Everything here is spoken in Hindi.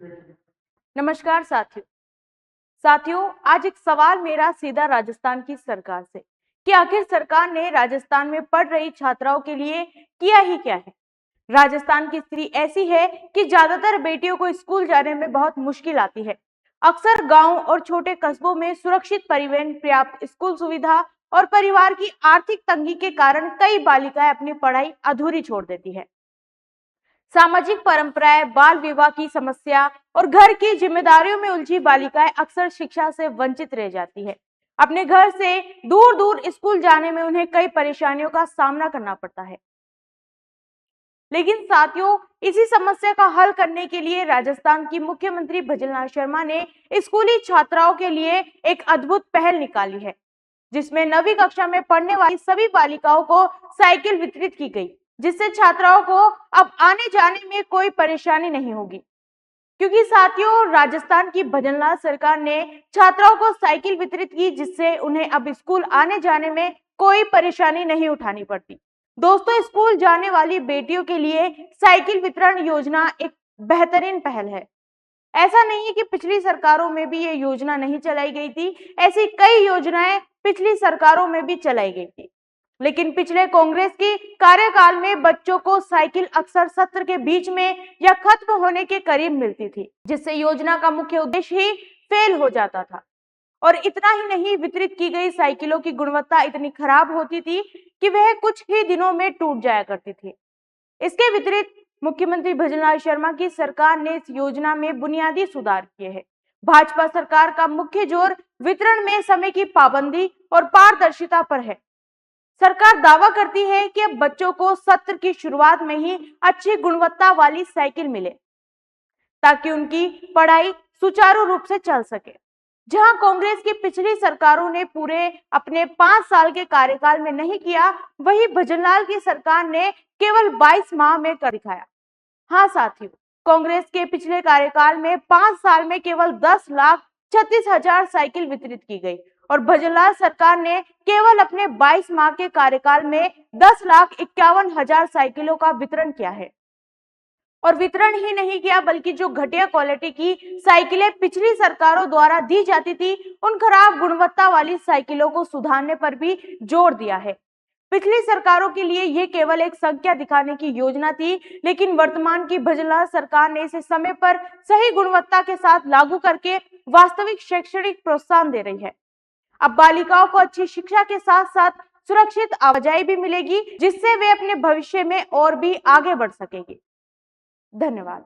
नमस्कार साथियों, आज एक सवाल मेरा सीधा राजस्थान की सरकार से कि आखिर सरकार ने राजस्थान में पढ़ रही छात्राओं के लिए किया ही क्या है। राजस्थान की स्थिति ऐसी है कि ज्यादातर बेटियों को स्कूल जाने में बहुत मुश्किल आती है। अक्सर गांव और छोटे कस्बों में सुरक्षित परिवहन, पर्याप्त स्कूल सुविधा और परिवार की आर्थिक तंगी के कारण कई बालिकाएं अपनी पढ़ाई अधूरी छोड़ देती है। सामाजिक परंपराएं, बाल विवाह की समस्या और घर की जिम्मेदारियों में उलझी बालिकाएं अक्सर शिक्षा से वंचित रह जाती है। अपने घर से दूर दूर स्कूल जाने में उन्हें कई परेशानियों का सामना करना पड़ता है। लेकिन साथियों, इसी समस्या का हल करने के लिए राजस्थान की मुख्यमंत्री भजनलाल शर्मा ने स्कूली छात्राओं के लिए एक अद्भुत पहल निकाली है, जिसमें 9वीं कक्षा में पढ़ने वाली सभी बालिकाओं को साइकिल वितरित की गई, जिससे छात्राओं को अब आने जाने में कोई परेशानी नहीं होगी। क्योंकि साथियों, राजस्थान की भजनलाल सरकार ने छात्राओं को साइकिल वितरित की, जिससे उन्हें अब स्कूल आने जाने में कोई परेशानी नहीं उठानी पड़ती। दोस्तों, स्कूल जाने वाली बेटियों के लिए साइकिल वितरण योजना एक बेहतरीन पहल है। ऐसा नहीं है कि पिछली सरकारों में भी ये योजना नहीं चलाई गई थी, ऐसी कई योजनाएं पिछली सरकारों में भी चलाई गई थी। लेकिन पिछले कांग्रेस की कार्यकाल में बच्चों को साइकिल अक्सर सत्र के बीच में या खत्म होने के करीब मिलती थी, जिससे योजना का मुख्य उद्देश्य ही फेल हो जाता था। और इतना ही नहीं, वितरित की गई साइकिलों की गुणवत्ता इतनी खराब होती थी कि वह कुछ ही दिनों में टूट जाया करती थी। इसके विपरीत मुख्यमंत्री भजनलाल शर्मा की सरकार ने इस योजना में बुनियादी सुधार किए हैं। भाजपा सरकार का मुख्य जोर वितरण में समय की पाबंदी और पारदर्शिता पर है। सरकार दावा करती है कि अब बच्चों को सत्र की शुरुआत में ही अच्छी गुणवत्ता वाली साइकिल मिले, ताकि उनकी पढ़ाई सुचारू रूप से चल सके। जहां कांग्रेस की पिछली सरकारों ने पूरे अपने 5 साल के कार्यकाल में नहीं किया, वहीं भजनलाल की सरकार ने केवल 22 माह में कर दिखाया। हाँ साथियों, कांग्रेस के पिछले कार्यकाल में 5 साल में केवल 10,36,000 साइकिल वितरित की गई और भजनलाल सरकार ने केवल अपने 22 माह के कार्यकाल में 10,51,000 साइकिलों का वितरण किया है। और वितरण ही नहीं किया, बल्कि जो घटिया क्वालिटी की साइकिलें पिछली सरकारों द्वारा दी जाती थी, उन खराब गुणवत्ता वाली साइकिलों को सुधारने पर भी जोर दिया है। पिछली सरकारों के लिए यह केवल एक संख्या दिखाने की योजना थी, लेकिन वर्तमान की भजनलाल सरकार ने इसे समय पर सही गुणवत्ता के साथ लागू करके वास्तविक शैक्षणिक प्रोत्साहन दे रही है। अब बालिकाओं को अच्छी शिक्षा के साथ साथ सुरक्षित आवाजाही भी मिलेगी, जिससे वे अपने भविष्य में और भी आगे बढ़ सकेंगी। धन्यवाद।